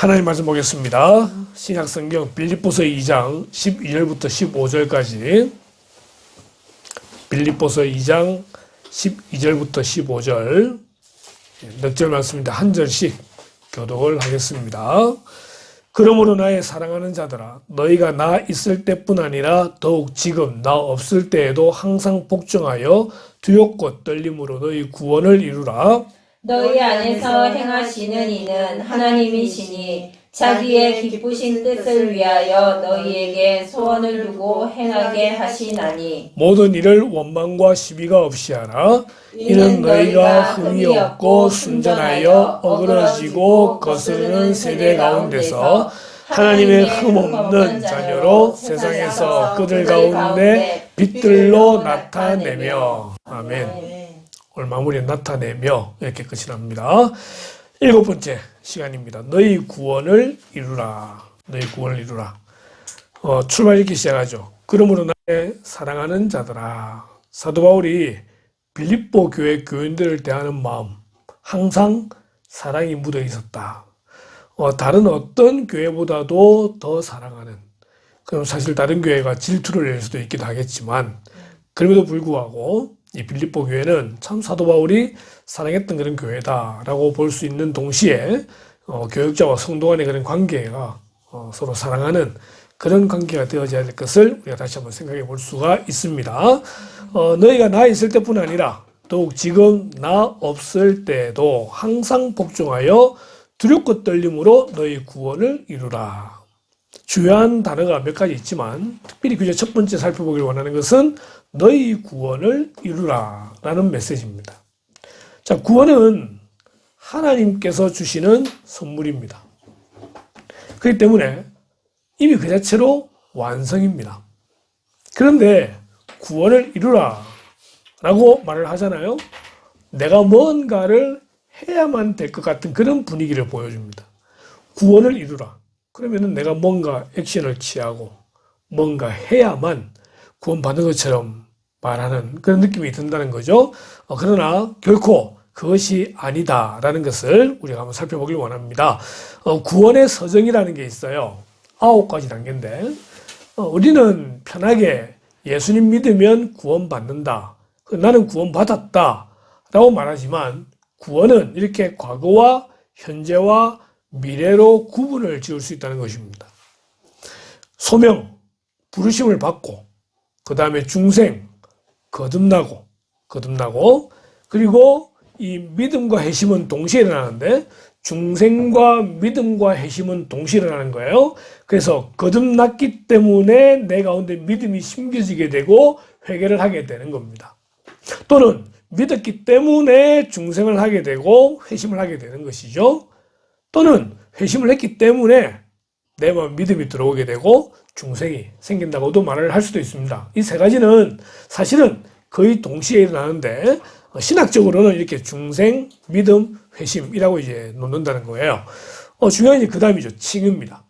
하나님 말씀 보겠습니다. 신약성경 빌립보서 2장 12절부터 15절까지 빌립보서 2장 12절부터 15절 몇 절 말씀인데 한 절씩 교독을 하겠습니다. 그러므로 나의 사랑하는 자들아 너희가 나 있을 때뿐 아니라 더욱 지금 나 없을 때에도 항상 복종하여 두렵고 떨림으로 너희 구원을 이루라. 너희 안에서 행하시는 이는 하나님이시니 자기의 기쁘신 뜻을 위하여 너희에게 소원을 두고 행하게 하시나니 모든 일을 원망과 시비가 없이 하라. 이는 너희가 흠이 없고 순전하여 어그러지고 거스르는 세대 가운데서 하나님의 흠 없는 자녀로 세상에서 그들 가운데 빛들로 나타내며 아멘. 오늘 마무리에 나타내며 이렇게 끝이 납니다. 7번째 시간입니다. 너희 구원을 이루라. 너희 구원을 이루라. 출발 이렇게 시작하죠. 그러므로 나의 사랑하는 자들아. 사도 바울이 빌립보 교회 교인들을 대하는 마음 항상 사랑이 묻어 있었다. 다른 어떤 교회보다도 더 사랑하는, 그럼 사실 다른 교회가 질투를 낼 수도 있기도 하겠지만 그럼에도 불구하고 이 빌립보 교회는 참 사도 바울이 사랑했던 그런 교회다라고 볼 수 있는 동시에 교역자와 성도 간의 그런 관계가 서로 사랑하는 그런 관계가 되어져야 될 것을 우리가 다시 한번 생각해 볼 수가 있습니다. 너희가 나 있을 때뿐 아니라 더욱 지금 나 없을 때도 항상 복종하여 두렵고 떨림으로 너희 구원을 이루라. 중요한 단어가 몇 가지 있지만 특별히 그저 첫 번째 살펴보길 원하는 것은 너희 구원을 이루라 라는 메시지입니다. 자, 구원은 하나님께서 주시는 선물입니다. 그렇기 때문에 이미 그 자체로 완성입니다. 그런데 구원을 이루라 라고 말을 하잖아요. 내가 뭔가를 해야만 될 것 같은 그런 분위기를 보여줍니다. 구원을 이루라. 그러면은 내가 뭔가 액션을 취하고 뭔가 해야만 구원받는 것처럼 말하는 그런 느낌이 든다는 거죠. 그러나 결코 그것이 아니다라는 것을 우리가 한번 살펴보길 원합니다. 구원의 서정이라는 게 있어요. 9가지 단계인데 우리는 편하게 예수님 믿으면 구원받는다. 나는 구원받았다 라고 말하지만 구원은 이렇게 과거와 현재와 미래로 구분을 지을 수 있다는 것입니다. 소명, 부르심을 받고 그 다음에 중생, 거듭나고 그리고 이 믿음과 회심은 동시에 일어나는데 중생과 믿음과 회심은 동시에 일어나는 거예요. 그래서 거듭났기 때문에 내 가운데 믿음이 심겨지게 되고 회개를 하게 되는 겁니다. 또는 믿었기 때문에 중생을 하게 되고 회심을 하게 되는 것이죠. 또는 회심을 했기 때문에 내 마음 믿음이 들어오게 되고 중생이 생긴다고도 말을 할 수도 있습니다. 이 세 가지는 사실은 거의 동시에 일어나는데 신학적으로는 이렇게 중생, 믿음, 회심이라고 이제 놓는다는 거예요. 중요한 게 그 다음이죠. 칭의입니다.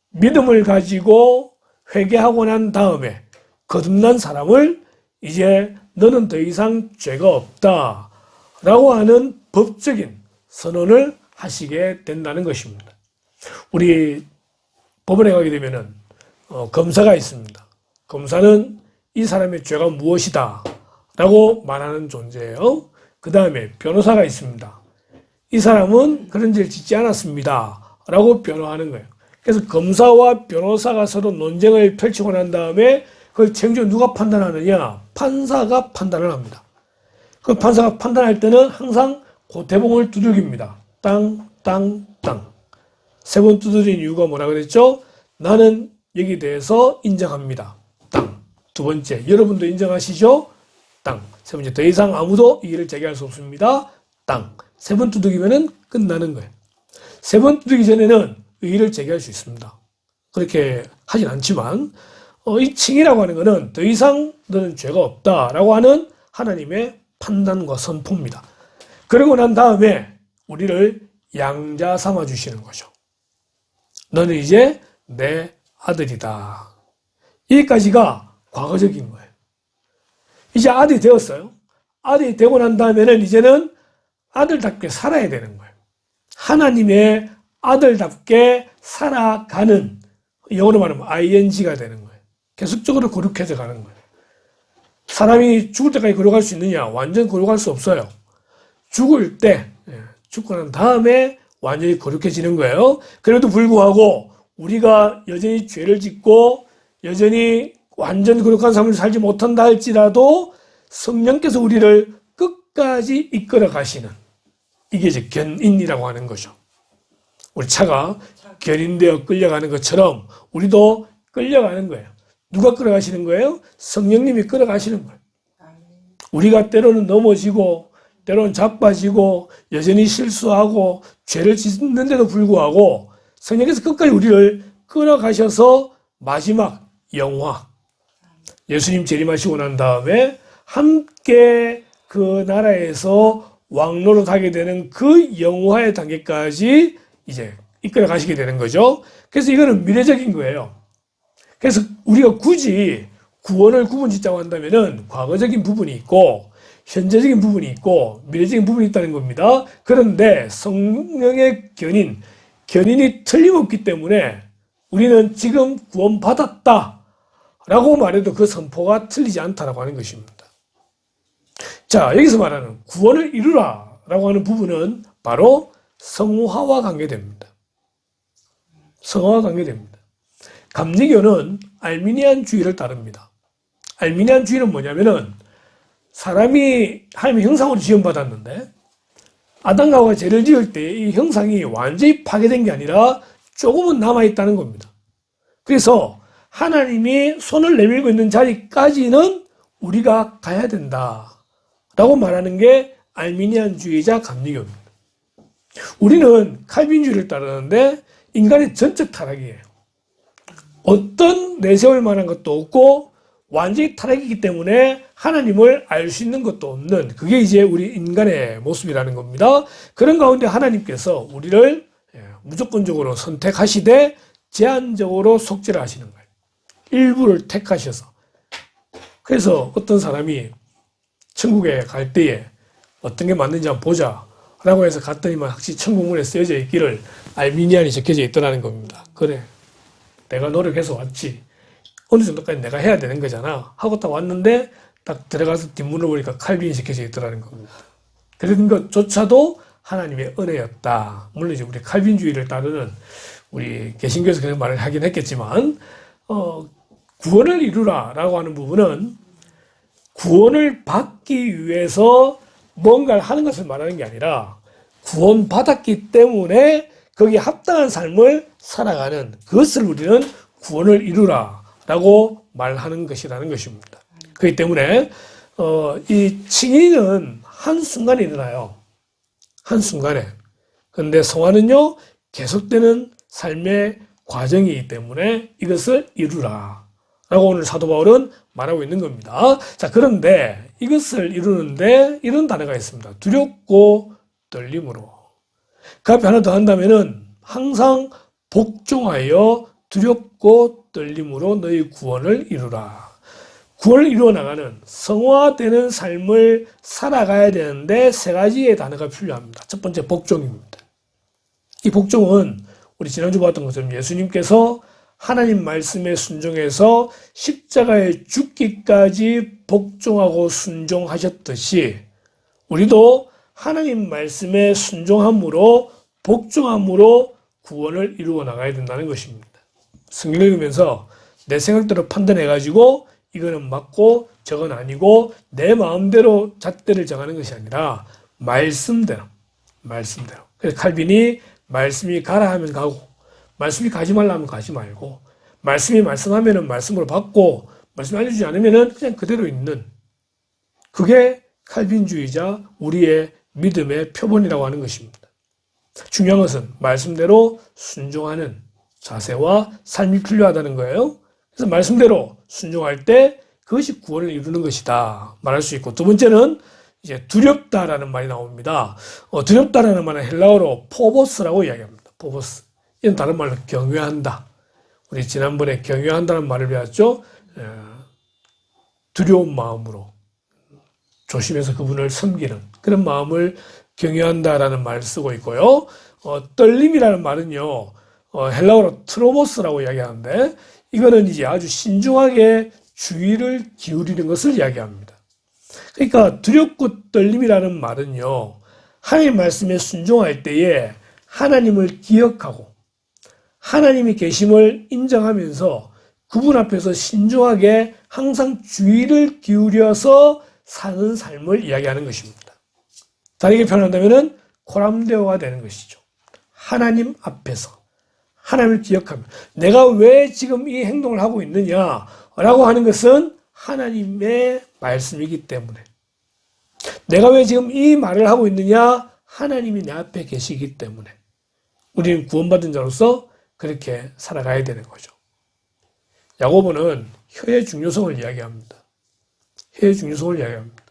믿음을 가지고 회개하고 난 다음에 거듭난 사람을 이제 너는 더 이상 죄가 없다 라고 하는 법적인 선언을 하시게 된다는 것입니다. 우리 법원에 가게 되면은 검사가 있습니다. 검사는 이 사람의 죄가 무엇이다 라고 말하는 존재예요. 그 다음에 변호사가 있습니다. 이 사람은 그런 죄를 짓지 않았습니다 라고 변호하는 거예요. 그래서 검사와 변호사가 서로 논쟁을 펼치고 난 다음에 그걸 최종적으로 누가 판단하느냐? 판사가 판단을 합니다. 그 판사가 판단할 때는 항상 고태봉을 두들깁니다. 땅, 땅, 땅. 3번 두드린 이유가 뭐라 그랬죠? 나는 여기 대해서 인정합니다. 땅. 2번째, 여러분도 인정하시죠? 땅. 3번째, 더 이상 아무도 이의를 제기할 수 없습니다. 땅. 3번 두들기면은 끝나는 거예요. 3번 두들기 전에는 의의를 제기할 수 있습니다. 그렇게 하진 않지만, 이 칭의라고 하는 것은 더 이상 너는 죄가 없다라고 하는 하나님의 판단과 선포입니다. 그러고 난 다음에 우리를 양자 삼아 주시는 거죠. 너는 이제 내 아들이다. 여기까지가 과거적인 거예요. 이제 아들이 되었어요. 아들이 되고 난 다음에는 이제는 아들답게 살아야 되는 거예요. 하나님의 아들답게 살아가는, 영어로 말하면 ing가 되는 거예요. 계속적으로 거룩해져 가는 거예요. 사람이 죽을 때까지 거룩할 수 있느냐? 완전 거룩할 수 없어요. 죽을 때, 죽고 난 다음에 완전히 거룩해지는 거예요. 그래도 불구하고 우리가 여전히 죄를 짓고 여전히 완전 거룩한 삶을 살지 못한다 할지라도 성령께서 우리를 끝까지 이끌어 가시는, 이게 이제 견인이라고 하는 거죠. 우리 차가 견인되어 끌려가는 것처럼 우리도 끌려가는 거예요. 누가 끌어가시는 거예요? 성령님이 끌어가시는 거예요. 우리가 때로는 넘어지고 때로는 자빠지고 여전히 실수하고 죄를 짓는데도 불구하고 성령께서 끝까지 우리를 끌어가셔서 마지막 영화, 예수님 재림하시고 난 다음에 함께 그 나라에서 왕노릇 하게 되는 그 영화의 단계까지 이제 이끌어 가시게 되는 거죠. 그래서 이거는 미래적인 거예요. 그래서 우리가 굳이 구원을 구분짓자고 한다면은 과거적인 부분이 있고 현재적인 부분이 있고 미래적인 부분이 있다는 겁니다. 그런데 성령의 견인이 틀림없기 때문에 우리는 지금 구원받았다라고 말해도 그 선포가 틀리지 않다라고 하는 것입니다. 자, 여기서 말하는 구원을 이루라라고 하는 부분은 바로 성화와 관계됩니다. 성화와 관계됩니다. 감리교는 알미니안주의를 따릅니다. 알미니안주의는 뭐냐면은 사람이 하나님의 형상으로 지음받았는데 아담과 하와가 죄를 지을 때 이 형상이 완전히 파괴된 게 아니라 조금은 남아있다는 겁니다. 그래서 하나님이 손을 내밀고 있는 자리까지는 우리가 가야 된다라고 말하는 게 알미니안주의자 감리교입니다. 우리는 칼빈주의를 따르는데 인간의 전적 타락이에요. 어떤 내세울 만한 것도 없고 완전히 타락이기 때문에 하나님을 알 수 있는 것도 없는, 그게 이제 우리 인간의 모습이라는 겁니다. 그런 가운데 하나님께서 우리를 무조건적으로 선택하시되 제한적으로 속죄를 하시는 거예요. 일부를 택하셔서. 그래서 어떤 사람이 천국에 갈 때에 어떤 게 맞는지 한번 보자 라고 해서 갔더니만 확실히 천국문에 쓰여져 있기를 알미니안이 적혀져 있더라는 겁니다. 그래, 내가 노력해서 왔지, 어느 정도까지 내가 해야 되는 거잖아 하고 딱 왔는데 딱 들어가서 뒷문을 보니까 칼빈이 적혀져 있더라는 겁니다. 그런 것조차도 하나님의 은혜였다. 물론 이제 우리 칼빈주의를 따르는 우리 개신교에서 그런 말을 하긴 했겠지만 구원을 이루라라고 하는 부분은 구원을 받기 위해서 뭔가를 하는 것을 말하는 게 아니라 구원받았기 때문에 거기에 합당한 삶을 살아가는 그것을 우리는 구원을 이루라라고 말하는 것이라는 것입니다. 그렇기 때문에 이 칭의는 한순간에 일어나요. 한순간에. 그런데 성화는요, 계속되는 삶의 과정이기 때문에 이것을 이루라 라고 오늘 사도 바울은 말하고 있는 겁니다. 자, 그런데 이것을 이루는데 이런 단어가 있습니다. 두렵고 떨림으로. 그 앞에 하나 더 한다면은 항상 복종하여 두렵고 떨림으로 너희 구원을 이루라. 구원을 이루어 나가는 성화되는 삶을 살아가야 되는데 세 가지의 단어가 필요합니다. 첫 번째, 복종입니다. 이 복종은 우리 지난주 봤던 것처럼 예수님께서 하나님 말씀에 순종해서 십자가에 죽기까지 복종하고 순종하셨듯이 우리도 하나님 말씀에 순종함으로 복종함으로 구원을 이루어 나가야 된다는 것입니다. 성경을 읽으면서 내 생각대로 판단해가지고 이거는 맞고 저건 아니고 내 마음대로 잣대를 정하는 것이 아니라 말씀대로. 그래서 칼빈이 말씀이 가라 하면 가고 말씀이 가지 말라 하면 가지 말고 말씀이 말씀하면은 말씀으로 받고 말씀이 알려주지 않으면은 그냥 그대로 있는, 그게 칼빈주의자 우리의 믿음의 표본이라고 하는 것입니다. 중요한 것은 말씀대로 순종하는 자세와 삶이 필요하다는 거예요. 그래서 말씀대로 순종할 때 그것이 구원을 이루는 것이다 말할 수 있고, 두 번째는 이제 두렵다라는 말이 나옵니다. 두렵다라는 말은 헬라어로 포보스라고 이야기합니다. 포보스. 이건 다른 말로 경외한다. 우리 지난번에 경외한다는 말을 배웠죠. 두려운 마음으로 조심해서 그분을 섬기는 그런 마음을 경외한다라는 말을 쓰고 있고요. 떨림이라는 말은요, 헬라어로 트로모스라고 이야기하는데, 이거는 이제 아주 신중하게 주의를 기울이는 것을 이야기합니다. 그러니까 두렵고 떨림이라는 말은요, 하나님 말씀에 순종할 때에 하나님을 기억하고 하나님이 계심을 인정하면서 그분 앞에서 신중하게 항상 주의를 기울여서 사는 삶을 이야기하는 것입니다. 다르게 표현한다면 코람데오가 되는 것이죠. 하나님 앞에서 하나님을 기억하며 내가 왜 지금 이 행동을 하고 있느냐라고 하는 것은 하나님의 말씀이기 때문에, 내가 왜 지금 이 말을 하고 있느냐, 하나님이 내 앞에 계시기 때문에 우리는 구원받은 자로서 그렇게 살아가야 되는 거죠. 야고보는 혀의 중요성을 이야기합니다. 혀의 중요성을 이야기합니다.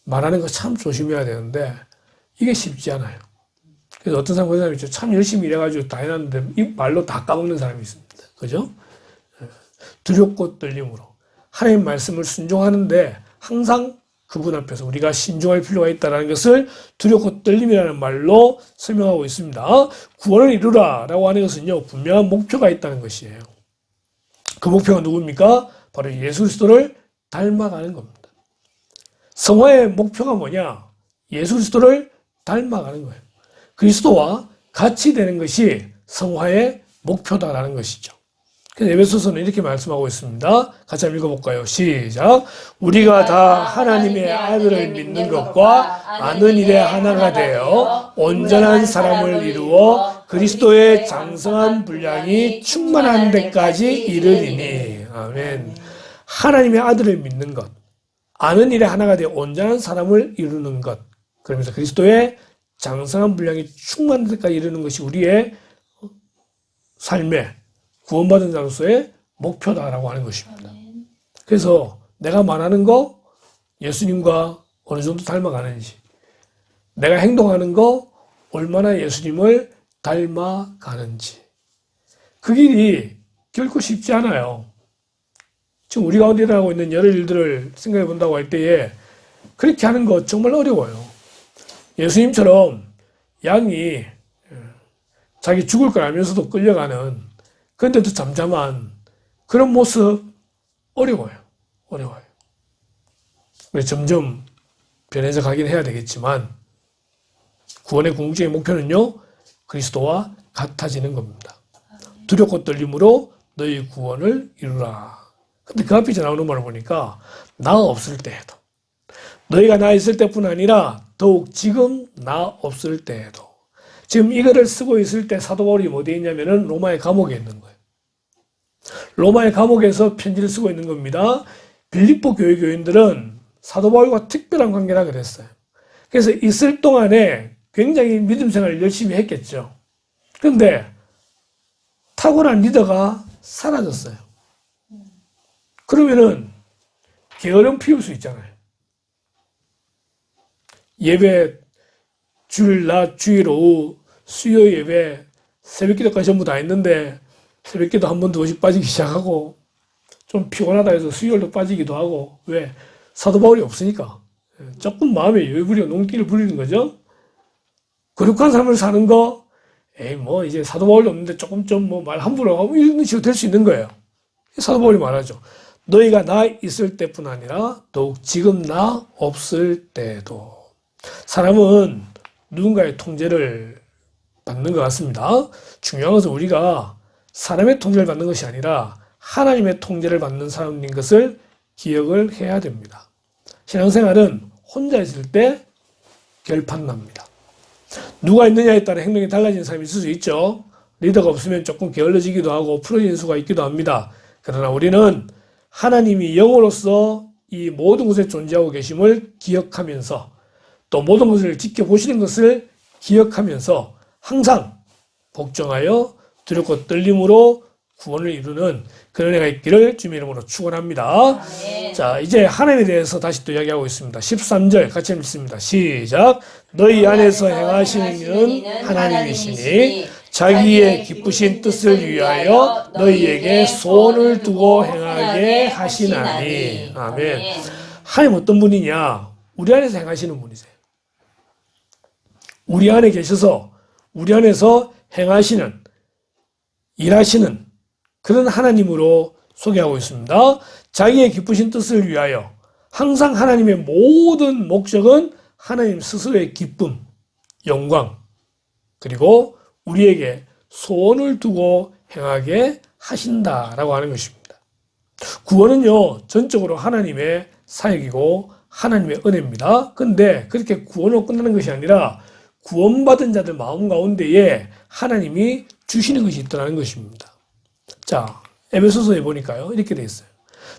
말하는 거 참 조심해야 되는데 이게 쉽지 않아요. 그래서 어떤 사람 그런 사람이 있죠. 참 열심히 일해가지고 다 해놨는데 이 말로 다 까먹는 사람이 있습니다. 그죠? 두렵고 떨림으로 하나님 말씀을 순종하는데 항상 그분 앞에서 우리가 신중할 필요가 있다는 것을 두렵고 떨림이라는 말로 설명하고 있습니다. 구원을 이루라 라고 하는 것은요, 분명한 목표가 있다는 것이에요. 그 목표가 누굽니까? 바로 예수 그리스도를 닮아가는 겁니다. 성화의 목표가 뭐냐? 예수 그리스도를 닮아가는 거예요. 그리스도와 같이 되는 것이 성화의 목표다라는 것이죠. 그래서 에베소서는 이렇게 말씀하고 있습니다. 같이 한번 읽어볼까요? 시작. 우리가 다 하나님의 아들을 믿는 것과 아는 일에 하나가 되어 온전한 사람을 이루어 그리스도의 장성한 분량이 충만한 데까지 이르리니. 아멘. 하나님의 아들을 믿는 것, 아는 일에 하나가 되어 온전한 사람을 이루는 것, 그러면서 그리스도의 장성한 분량이 충만한 데까지 이르는 것이 우리의 삶의 구원받은 자로서의 목표다라고 하는 것입니다. 그래서 내가 말하는 거 예수님과 어느 정도 닮아가는지, 내가 행동하는 거 얼마나 예수님을 닮아가는지, 그 길이 결코 쉽지 않아요. 지금 우리 가운데 일어나고 있는 여러 일들을 생각해 본다고 할 때에 그렇게 하는 거 정말 어려워요. 예수님처럼 양이 자기 죽을 걸 알면서도 끌려가는, 그런데도 잠잠한 그런 모습 어려워요. 우리 점점 변해서 가긴 해야 되겠지만 구원의 궁극적인 목표는요, 그리스도와 같아지는 겁니다. 두렵고 떨림으로 너희 구원을 이루라. 근데 그 앞에 나오는 말을 보니까 나 없을 때에도, 너희가 나 있을 때뿐 아니라 더욱 지금 나 없을 때에도. 지금 이거를 쓰고 있을 때 사도 바울이 어디에 있냐면은 로마의 감옥에 있는 거예요. 로마의 감옥에서 편지를 쓰고 있는 겁니다. 빌립보 교회 교인들은 사도 바울과 특별한 관계라 그랬어요. 그래서 있을 동안에 굉장히 믿음 생활을 열심히 했겠죠. 그런데 탁월한 리더가 사라졌어요. 그러면은 게으름 피울 수 있잖아요. 예배 주일날, 주일 오후, 수요 예배, 새벽기도까지 전부 다 했는데 새벽기도 한 번, 두 번씩 빠지기 시작하고 좀 피곤하다 해서 수요일도 빠지기도 하고. 왜? 사도 바울이 없으니까. 조금 마음에 여유 부리고 농기를 부리는 거죠. 거룩한 삶을 사는 거, 뭐 이제 사도 바울이 없는데 조금 좀 뭐 말 함부로 하고 이런 식으로 될 수 있는 거예요. 사도 바울이 말하죠. 너희가 나 있을 때뿐 아니라 더욱 지금 나 없을 때도. 사람은 누군가의 통제를 받는 것 같습니다. 중요한 것은 우리가 사람의 통제를 받는 것이 아니라 하나님의 통제를 받는 사람인 것을 기억을 해야 됩니다. 신앙생활은 혼자 있을 때 결판납니다. 누가 있느냐에 따라 행동이 달라지는 사람이 있을 수 있죠. 리더가 없으면 조금 게을러지기도 하고 풀어지는 수가 있기도 합니다. 그러나 우리는 하나님이 영으로서 이 모든 곳에 존재하고 계심을 기억하면서 또 모든 것을 지켜보시는 것을 기억하면서 항상 복종하여 두렵고 떨림으로 구원을 이루는 그런 은혜가 있기를 주님의 이름으로 축원합니다. 자, 이제 하나님에 대해서 다시 또 이야기하고 있습니다. 13절 같이 읽습니다. 시작. 너희 안에서 행하시는 일은 하나님이시니 자기의 기쁘신 뜻을 위하여 너희에게 소원을 두고 행하게 하시나니. 아멘. 하나님 어떤 분이냐? 우리 안에서 행하시는 분이세요. 우리 안에 계셔서 우리 안에서 행하시는, 일하시는 그런 하나님으로 소개하고 있습니다. 자기의 기쁘신 뜻을 위하여 항상 하나님의 모든 목적은 하나님 스스로의 기쁨, 영광, 그리고 우리에게 소원을 두고 행하게 하신다라고 하는 것입니다. 구원은요, 전적으로 하나님의 사역이고 하나님의 은혜입니다. 근데 그렇게 구원으로 끝나는 것이 아니라 구원받은 자들 마음 가운데에 하나님이 주시는 것이 있다는 것입니다. 자, 에베소서에 보니까요, 이렇게 되어 있어요.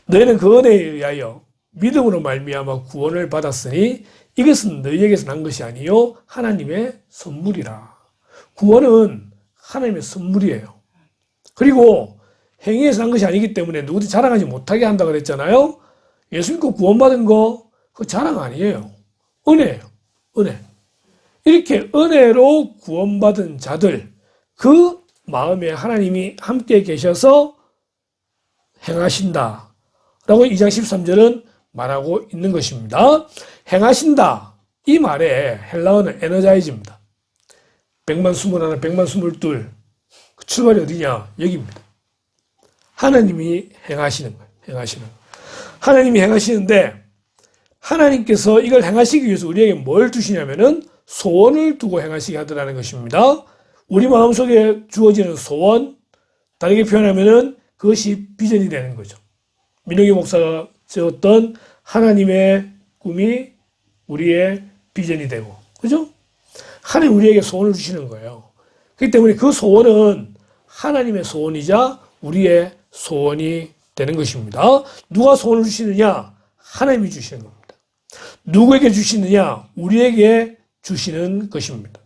너희는 그 은혜에 의하여 믿음으로 말미암아 구원을 받았으니 이것은 너희에게서 난 것이 아니요 하나님의 선물이라. 구원은 하나님의 선물이에요. 그리고 행위에서 난 것이 아니기 때문에 누구도 자랑하지 못하게 한다 그랬잖아요. 예수 믿고 구원받은 거 그거 자랑 아니에요. 은혜예요. 은혜. 이렇게 은혜로 구원받은 자들, 그 마음에 하나님이 함께 계셔서 행하신다 라고 2장 13절은 말하고 있는 것입니다. 행하신다, 이 말의 헬라어는 에너자이즈입니다. 100만 21, 100만 22, 그 출발이 어디냐? 여기입니다. 하나님이 행하시는 거예요. 행하시는. 하나님이 행하시는데 하나님께서 이걸 행하시기 위해서 우리에게 뭘 주시냐면은 소원을 두고 행하시게 하더라는 것입니다. 우리 마음속에 주어지는 소원, 다르게 표현하면은 그것이 비전이 되는 거죠. 민혁이 목사가 지었던 하나님의 꿈이 우리의 비전이 되고, 그죠? 하나님 우리에게 소원을 주시는 거예요. 그렇기 때문에 그 소원은 하나님의 소원이자 우리의 소원이 되는 것입니다. 누가 소원을 주시느냐? 하나님이 주시는 겁니다. 누구에게 주시느냐? 우리에게 주시는 것입니다.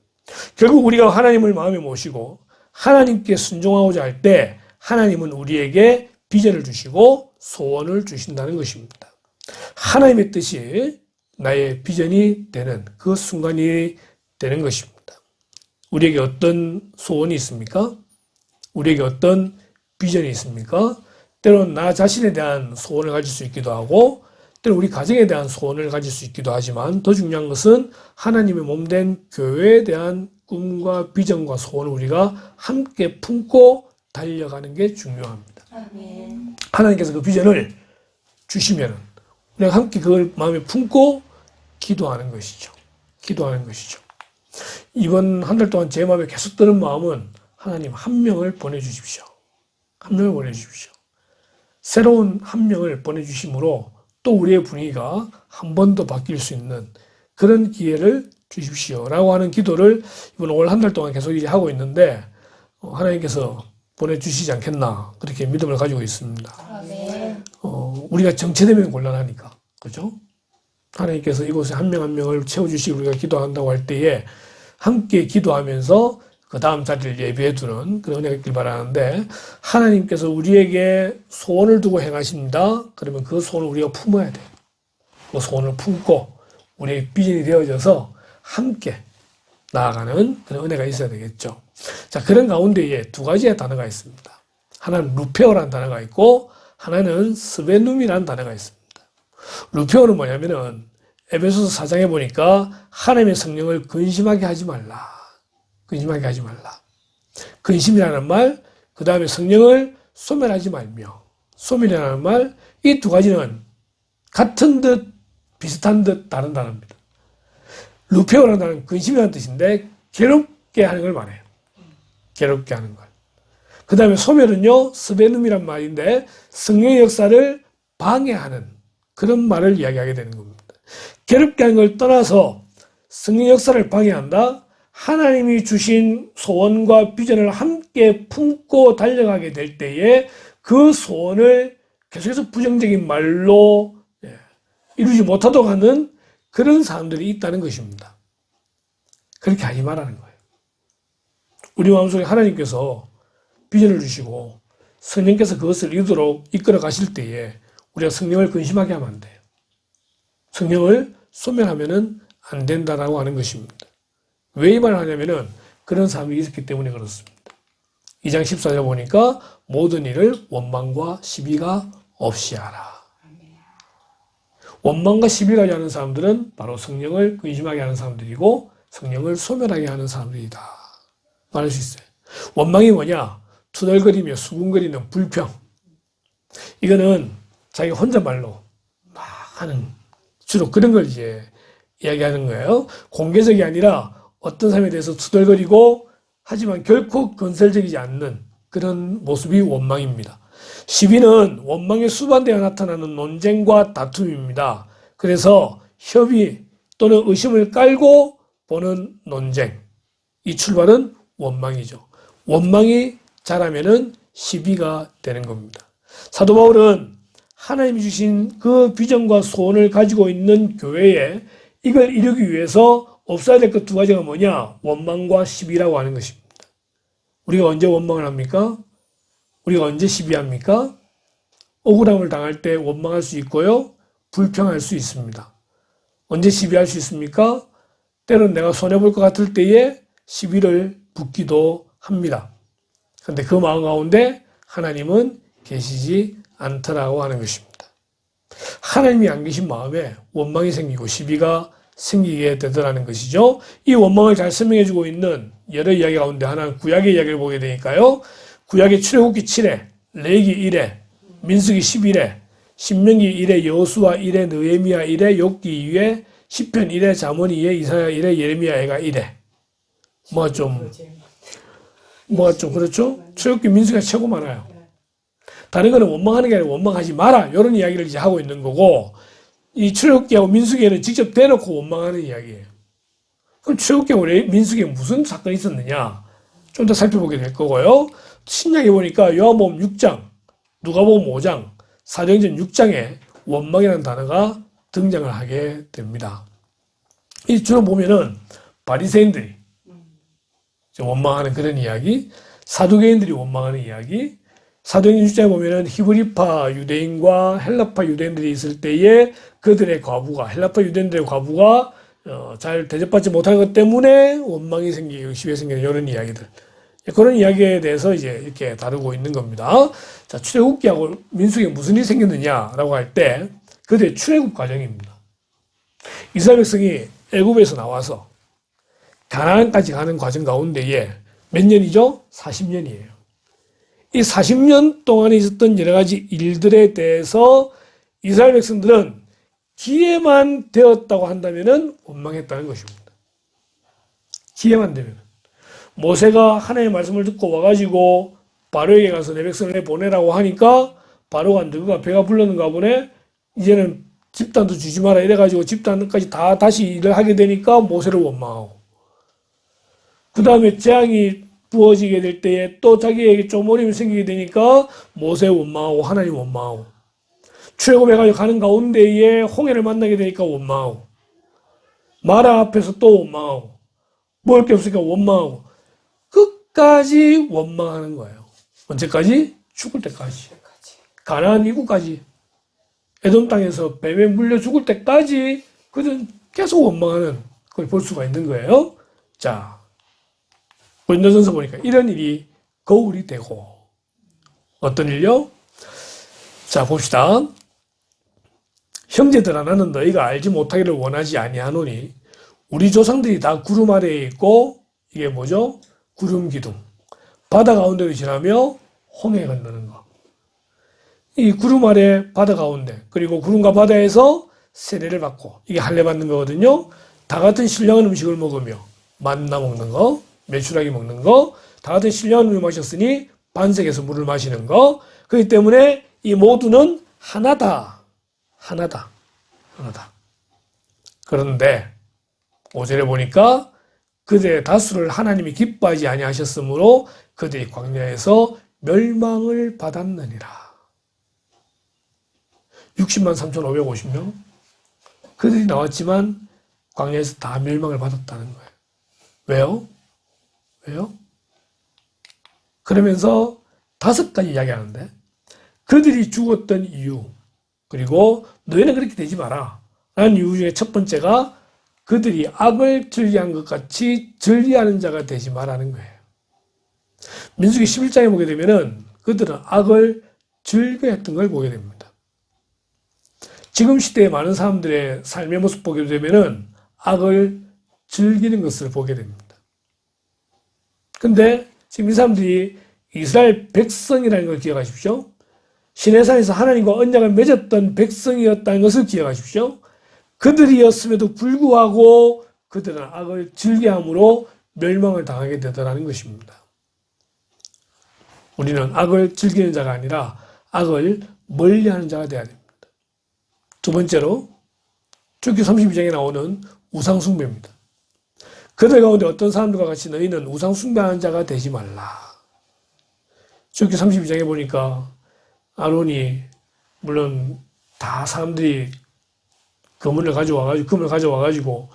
결국 우리가 하나님을 마음에 모시고 하나님께 순종하고자 할 때 하나님은 우리에게 비전을 주시고 소원을 주신다는 것입니다. 하나님의 뜻이 나의 비전이 되는 그 순간이 되는 것입니다. 우리에게 어떤 소원이 있습니까? 우리에게 어떤 비전이 있습니까? 때로는 나 자신에 대한 소원을 가질 수 있기도 하고 때로 우리 가정에 대한 소원을 가질 수 있기도 하지만 더 중요한 것은 하나님의 몸된 교회에 대한 꿈과 비전과 소원을 우리가 함께 품고 달려가는 게 중요합니다. 아멘. 하나님께서 그 비전을 주시면 우리가 함께 그걸 마음에 품고 기도하는 것이죠. 기도하는 것이죠. 이번 한 달 동안 제 마음에 계속 드는 마음은 하나님 한 명을 보내주십시오. 한 명을 보내주십시오. 새로운 한 명을 보내주심으로 또 우리의 분위기가 한 번 더 바뀔 수 있는 그런 기회를 주십시오라고 하는 기도를 이번 올 한 달 동안 계속 이제 하고 있는데 하나님께서 보내주시지 않겠나 그렇게 믿음을 가지고 있습니다. 아멘. 우리가 정체되면 곤란하니까 그죠? 하나님께서 이곳에 한 명 한 명을 채워주시고 우리가 기도한다고 할 때에 함께 기도하면서 그 다음 자리를 예비해 두는 그런 은혜가 있길 바라는데 하나님께서 우리에게 소원을 두고 행하십니다. 그러면 그 소원을 우리가 품어야 돼요. 그 소원을 품고 우리의 비전이 되어져서 함께 나아가는 그런 은혜가 있어야 되겠죠. 자, 그런 가운데에 두 가지의 단어가 있습니다. 하나는 루페오라는 단어가 있고 하나는 스베눔이라는 단어가 있습니다. 루페오는 뭐냐면은 에베소서 4장에 보니까 하나님의 성령을 근심하게 하지 말라. 근심하게 하지 말라. 근심이라는 말, 그 다음에 성령을 소멸하지 말며, 소멸이라는 말, 이 두 가지는 같은 듯, 비슷한 듯 다른 단어입니다. 루페오라는 단어는 근심이라는 뜻인데, 괴롭게 하는 걸 말해요. 괴롭게 하는 걸. 그 다음에 소멸은요, 스베눔이란 말인데, 성령의 역사를 방해하는 그런 말을 이야기하게 되는 겁니다. 괴롭게 하는 걸 떠나서 성령의 역사를 방해한다? 하나님이 주신 소원과 비전을 함께 품고 달려가게 될 때에 그 소원을 계속해서 부정적인 말로 이루지 못하도록 하는 그런 사람들이 있다는 것입니다. 그렇게 하지 말라는 거예요. 우리 마음속에 하나님께서 비전을 주시고 성령께서 그것을 이루도록 이끌어 가실 때에 우리가 성령을 근심하게 하면 안 돼요. 성령을 소멸하면은 안 된다라고 하는 것입니다. 왜 이 말을 하냐면은 그런 사람이 있었기 때문에 그렇습니다. 2장 14절 보니까 모든 일을 원망과 시비가 없이 하라. 원망과 시비가 하는 사람들은 바로 성령을 근심하게 하는 사람들이고 성령을 소멸하게 하는 사람들이다 말할 수 있어요. 원망이 뭐냐? 투덜거리며 수군거리는 불평. 이거는 자기 혼잣말로 막 하는, 주로 그런 걸 이제 이야기하는 거예요. 공개적이 아니라 어떤 사람에 대해서 투덜거리고 하지만 결코 건설적이지 않는 그런 모습이 원망입니다. 시비는 원망의 수반되어 나타나는 논쟁과 다툼입니다. 그래서 협의 또는 의심을 깔고 보는 논쟁. 이 출발은 원망이죠. 원망이 자라면은 시비가 되는 겁니다. 사도 바울은 하나님이 주신 그 비전과 소원을 가지고 있는 교회에 이걸 이루기 위해서 없어야 될 것 두 가지가 뭐냐? 원망과 시비라고 하는 것입니다. 우리가 언제 원망을 합니까? 우리가 언제 시비합니까? 억울함을 당할 때 원망할 수 있고요. 불평할 수 있습니다. 언제 시비할 수 있습니까? 때로는 내가 손해볼 것 같을 때에 시비를 붓기도 합니다. 그런데 그 마음 가운데 하나님은 계시지 않더라고 하는 것입니다. 하나님이 안 계신 마음에 원망이 생기고 시비가 생기게 되더라는 것이죠. 이 원망을 잘 설명해주고 있는 여러 이야기 가운데 하나는 구약의 이야기를 보게 되니까요. 구약의 출애굽기 7회, 레위기 1회, 민수기 11회, 신명기 1회, 여호수아 1회, 느헤미야 1회, 욥기 2회, 시편 1회, 잠언 2회, 이사야 1회, 예레미야가 1회. 뭐가 좀 그렇죠? 출애굽기 민수기가 최고 많아요. 다른 거는 원망하는 게 아니라 원망하지 마라 이런 이야기를 이제 하고 있는 거고, 이 출애굽기하고 민수기에는 직접 대놓고 원망하는 이야기예요. 그럼 출애굽기하고 민수기에 무슨 사건이 있었느냐? 좀 더 살펴보게 될 거고요. 신약에 보니까 요한복음 6장, 누가복음 5장, 사도행전 6장에 원망이라는 단어가 등장을 하게 됩니다. 이 주로 보면은 바리새인들이 원망하는 그런 이야기, 사두개인들이 원망하는 이야기, 사도행전 6장에 보면은 히브리파 유대인과 헬라파 유대인들이 있을 때에 그들의 과부가, 헬라파 유대인들의 과부가 잘 대접받지 못하는 것 때문에 원망이 생기고 시비가 생기는 이런 이야기들. 그런 이야기에 대해서 이제 이렇게 다루고 있는 겁니다. 자, 출애굽기하고 민수기에 무슨 일이 생겼느냐라고 할 때 그들의 출애굽 과정입니다. 이스라엘 백성이 애굽에서 나와서 가나안까지 가는 과정 가운데에 몇 년이죠? 40년이에요. 이 40년 동안에 있었던 여러 가지 일들에 대해서 이스라엘 백성들은 기회만 되었다고 한다면은 원망했다는 것입니다. 기회만 되면. 모세가 하나님의 말씀을 듣고 와가지고 바로에게 가서 내 백성을 내보내라고 하니까 바로가 너가 배가 불렀는가 보네. 이제는 집단도 주지 마라 이래가지고 집단까지 다 다시 일을 하게 되니까 모세를 원망하고, 그 다음에 재앙이 부어지게 될 때에 또 자기에게 좀 어려움이 생기게 되니까 모세 원망하고 하나님 원망하고, 출애굽해가지고 가는 가운데에 홍해를 만나게 되니까 원망하고, 마라 앞에서 또 원망하고, 먹을 게 없으니까 원망하고, 끝까지 원망하는 거예요. 언제까지? 죽을 때까지. 가나안 이국까지. 에돔 땅에서 뱀에 물려 죽을 때까지 그들은 계속 원망하는 걸 볼 수가 있는 거예요. 자, 고린도전서 보니까 이런 일이 거울이 되고, 어떤 일요? 자, 봅시다. 형제들아, 나는 너희가 알지 못하기를 원하지 아니하노니 우리 조상들이 다 구름 아래에 있고, 이게 뭐죠? 구름 기둥. 바다 가운데로 지나며 홍해 건너는 거. 이 구름 아래 바다 가운데, 그리고 구름과 바다에서 세례를 받고, 이게 할례 받는 거거든요. 다 같은 신령한 음식을 먹으며 만나 먹는 거, 메추라기 먹는 거, 다 같은 신령한 물을 마셨으니 반석에서 물을 마시는 거. 그렇기 때문에 이 모두는 하나다. 하나다. 하나다. 그런데 5절에 보니까 그들의 다수를 하나님이 기뻐하지 아니하셨으므로 그들이 광야에서 멸망을 받았느니라. 60만 3,550명. 그들이 나왔지만 광야에서 다 멸망을 받았다는 거예요. 왜요? 왜요? 그러면서 5가지 이야기하는데, 그들이 죽었던 이유, 그리고 너희는 그렇게 되지 마라 라는 이유 중에 첫 번째가 그들이 악을 즐기한 것 같이 즐기하는 자가 되지 마라는 거예요. 민수기 11장에 보게 되면은 그들은 악을 즐겨했던 걸 보게 됩니다. 지금 시대에 많은 사람들의 삶의 모습 보게 되면은 악을 즐기는 것을 보게 됩니다. 근데 지금 이 사람들이 이스라엘 백성이라는 걸 기억하십시오. 시내산에서 하나님과 언약을 맺었던 백성이었다는 것을 기억하십시오. 그들이었음에도 불구하고 그들은 악을 즐겨함으로 멸망을 당하게 되더라는 것입니다. 우리는 악을 즐기는 자가 아니라 악을 멀리하는 자가 되어야 됩니다. 두 번째로 출애굽기 32장에 나오는 우상숭배입니다. 그들 가운데 어떤 사람들과 같이 너희는 우상숭배하는 자가 되지 말라. 출애굽기 32장에 보니까 아론이 물론 다 사람들이 금을 가져와가지고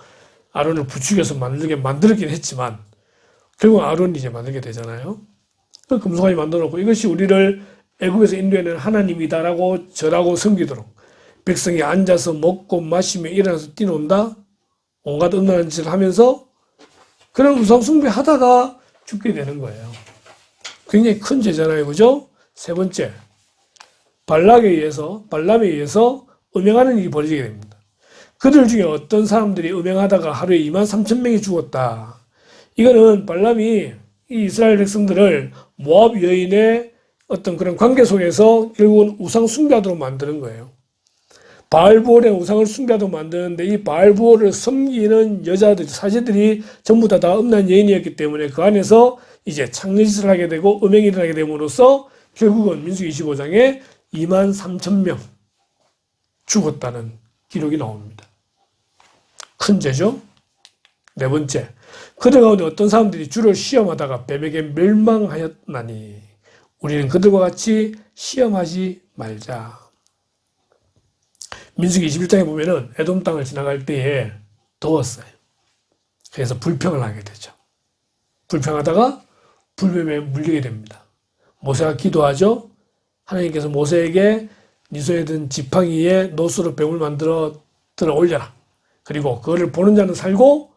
아론을 부축해서 만들긴 했지만 결국 아론이 이제 만들게 되잖아요. 그 금송아지 만들어놓고 이것이 우리를 애굽에서 인도해낸 하나님이다라고 절하고 섬기도록 백성이 앉아서 먹고 마시며 일어나서 뛰논다 온갖 음란한 짓을 하면서 그런 우상 숭배하다가 죽게 되는 거예요. 굉장히 큰 죄잖아요, 그죠? 세 번째, 발람에 의해서 음행하는 일이 벌어지게 됩니다. 그들 중에 어떤 사람들이 음행하다가 하루에 23,000명이 죽었다. 이거는 발람이 이 이스라엘 백성들을 모압 여인의 어떤 그런 관계 속에서 결국은 우상 숭배하도록 만드는 거예요. 바알부올의 우상을 숭배하도록 만드는데 이 바알부올을 섬기는 여자들, 사제들이 전부 다 음란 여인이었기 때문에 그 안에서 이제 창녀짓을 하게 되고 음행이 일어나게 됨으로써 결국은 민수기 25장에 23,000명 죽었다는 기록이 나옵니다. 큰 죄죠. 네 번째, 그들 가운데 어떤 사람들이 주를 시험하다가 뱀에게 멸망하였나니 우리는 그들과 같이 시험하지 말자. 민수기 21장에 보면은 에돔 땅을 지나갈 때에 더웠어요. 그래서 불평을 하게 되죠. 불평하다가 불뱀에 물리게 됩니다. 모세가 기도하죠. 하나님께서 모세에게 네 손에 든 지팡이에 노수로 뱀을 만들어 들어 올려라. 그리고 그거를 보는 자는 살고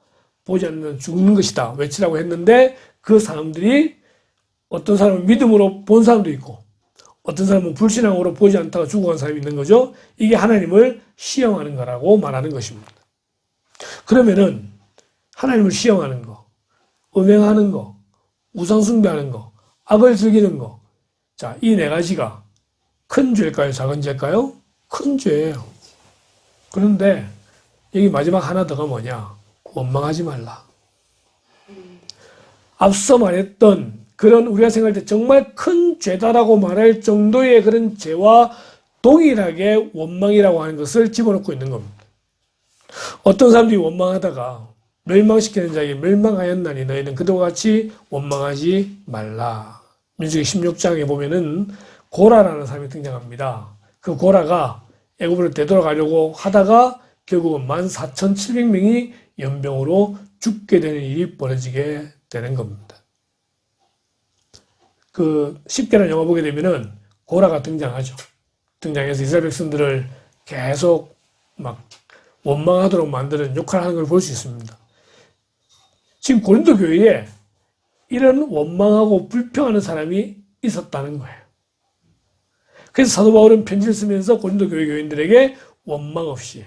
보지 않는 자는 죽는 것이다. 외치라고 했는데 그 사람들이 어떤 사람은 믿음으로 본 사람도 있고 어떤 사람은 불신앙으로 보지 않다가 죽어간 사람이 있는 거죠. 이게 하나님을 시험하는 거라고 말하는 것입니다. 그러면은 하나님을 시험하는 거, 음행하는 거, 우상숭배하는 거, 악을 즐기는 거, 자, 이 네 가지가 큰 죄일까요? 작은 죄일까요? 큰 죄예요. 그런데 여기 마지막 하나 더가 뭐냐? 원망하지 말라. 앞서 말했던 그런 우리가 생각할 때 정말 큰 죄다라고 말할 정도의 그런 죄와 동일하게 원망이라고 하는 것을 집어넣고 있는 겁니다. 어떤 사람들이 원망하다가 멸망시키는 자에게 멸망하였나니 너희는 그들과 같이 원망하지 말라. 민수기 16장에 보면은 고라라는 사람이 등장합니다. 그 고라가 애굽으로 되돌아가려고 하다가 결국은 14,700명이 연병으로 죽게 되는 일이 벌어지게 되는 겁니다. 그 10개라는 영화 보게 되면은 고라가 등장하죠. 등장해서 이스라엘 백성들을 계속 막 원망하도록 만드는 역할을 하는 걸 볼 수 있습니다. 지금 고린도 교회에 이런 원망하고 불평하는 사람이 있었다는 거예요. 그래서 사도 바울은 편지를 쓰면서 고린도 교회 교인들에게 원망 없이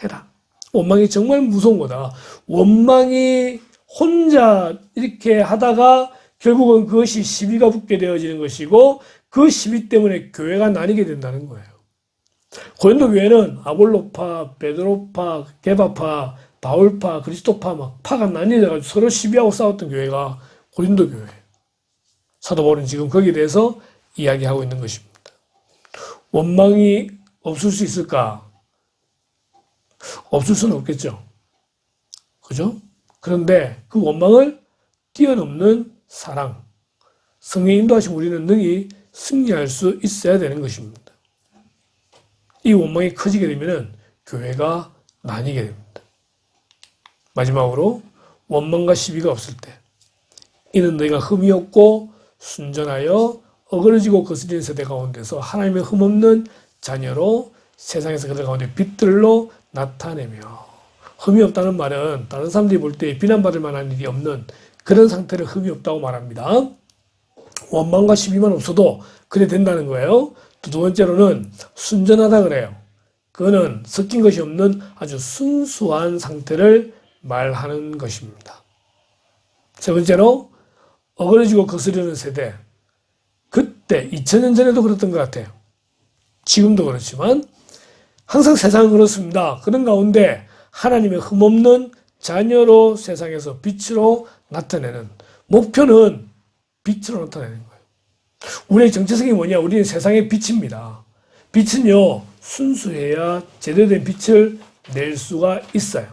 해라. 원망이 정말 무서운 거다. 원망이 혼자 이렇게 하다가 결국은 그것이 시비가 붙게 되어지는 것이고 그 시비 때문에 교회가 나뉘게 된다는 거예요. 고린도 교회는 아볼로파, 베드로파, 게바파, 바울파, 그리스도파 막 파가 나뉘어져가지고 서로 시비하고 싸웠던 교회가 고린도 교회. 사도 바울은 지금 거기에 대해서 이야기하고 있는 것입니다. 원망이 없을 수 있을까? 없을 수는 없겠죠. 그죠? 그런데 그 원망을 뛰어넘는 사랑, 성령의 인도하심 우리는 능히 승리할 수 있어야 되는 것입니다. 이 원망이 커지게 되면 교회가 나뉘게 됩니다. 마지막으로 원망과 시비가 없을 때 이는 너희가 흠이 없고 순전하여 어그러지고 거스리는 세대 가운데서 하나님의 흠없는 자녀로 세상에서 그들 가운데 빛들로 나타내며, 흠이 없다는 말은 다른 사람들이 볼 때 비난받을 만한 일이 없는 그런 상태를 흠이 없다고 말합니다. 원망과 시비만 없어도 그래 된다는 거예요. 두 번째로는 순전하다 그래요. 그거는 섞인 것이 없는 아주 순수한 상태를 말하는 것입니다. 세 번째로 어그러지고 거스르는 세대. 그때 2000년 전에도 그랬던 것 같아요. 지금도 그렇지만 항상 세상은 그렇습니다. 그런 가운데 하나님의 흠없는 자녀로 세상에서 빛으로 나타내는 목표는 빛으로 나타내는 거예요. 우리의 정체성이 뭐냐? 우리는 세상의 빛입니다. 빛은요, 순수해야 제대로 된 빛을 낼 수가 있어요.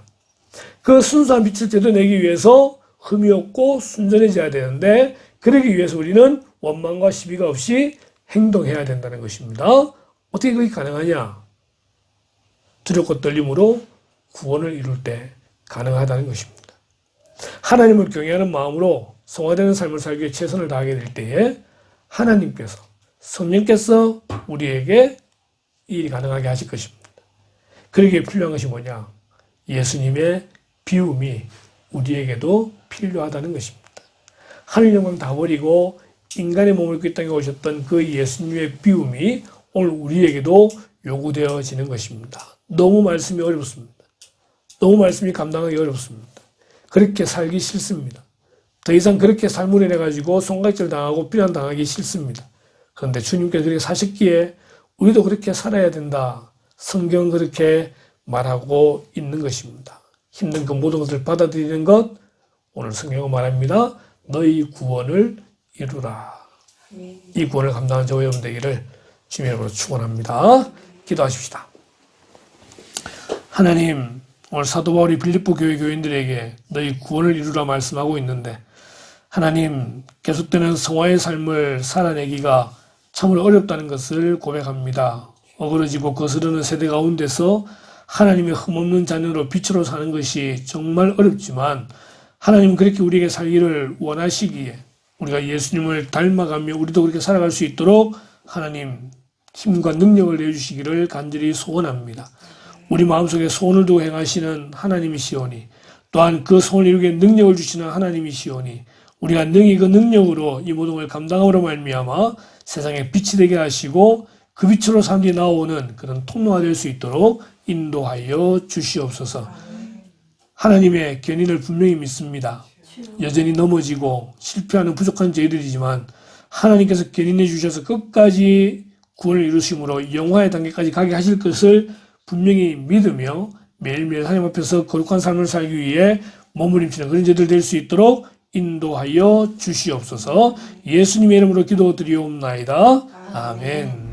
그 순수한 빛을 제대로 내기 위해서 흠이 없고 순전해져야 되는데, 그러기 위해서 우리는 원망과 시비가 없이 행동해야 된다는 것입니다. 어떻게 그게 가능하냐? 두렵고 떨림으로 구원을 이룰 때 가능하다는 것입니다. 하나님을 경외하는 마음으로 성화되는 삶을 살기 위해 최선을 다하게 될 때에 하나님께서, 성령께서 우리에게 이 일이 가능하게 하실 것입니다. 그러기에 필요한 것이 뭐냐? 예수님의 비움이 우리에게도 필요하다는 것입니다. 하늘 영광 다 버리고 인간의 몸을 입고 이 땅에 오셨던 그 예수님의 비움이 오늘 우리에게도 요구되어지는 것입니다. 너무 말씀이 어렵습니다. 너무 말씀이 감당하기 어렵습니다. 그렇게 살기 싫습니다. 더 이상 그렇게 삶을 해가지고 손가락질 당하고 비난 당하기 싫습니다. 그런데 주님께서 그렇게 사셨기에 우리도 그렇게 살아야 된다. 성경은 그렇게 말하고 있는 것입니다. 힘든 그 모든 것을 받아들이는 것, 오늘 성경은 말합니다. 너희 구원을 이루라. 이 구원을 감당한 저와 여러분 되기를 주님의 이름으로 축원합니다. 기도하십시다. 하나님, 오늘 사도 바울이 빌립보 교회 교인들에게 너희 구원을 이루라 말씀하고 있는데, 하나님, 계속되는 성화의 삶을 살아내기가 참으로 어렵다는 것을 고백합니다. 어그러지고 거스르는 세대 가운데서 하나님의 흠없는 자녀로 빛으로 사는 것이 정말 어렵지만, 하나님은 그렇게 우리에게 살기를 원하시기에 우리가 예수님을 닮아가며 우리도 그렇게 살아갈 수 있도록 하나님 힘과 능력을 내주시기를 간절히 소원합니다. 우리 마음속에 소원을 두고 행하시는 하나님이시오니, 또한 그 소원을 이루게 능력을 주시는 하나님이시오니, 우리가 능히 그 능력으로 이 모든 걸 감당함으로 말미암아 세상에 빛이 되게 하시고 그 빛으로 사람들이 나오는 그런 통로가 될 수 있도록 인도하여 주시옵소서. 하나님의 견인을 분명히 믿습니다. 여전히 넘어지고 실패하는 부족한 저희들이지만 하나님께서 견인해 주셔서 끝까지 구원을 이루심으로 영화의 단계까지 가게 하실 것을 분명히 믿으며 매일매일 하나님 앞에서 거룩한 삶을 살기 위해 머무림치는 그런 저희들 될 수 있도록 인도하여 주시옵소서. 예수님의 이름으로 기도드리옵나이다. 아멘.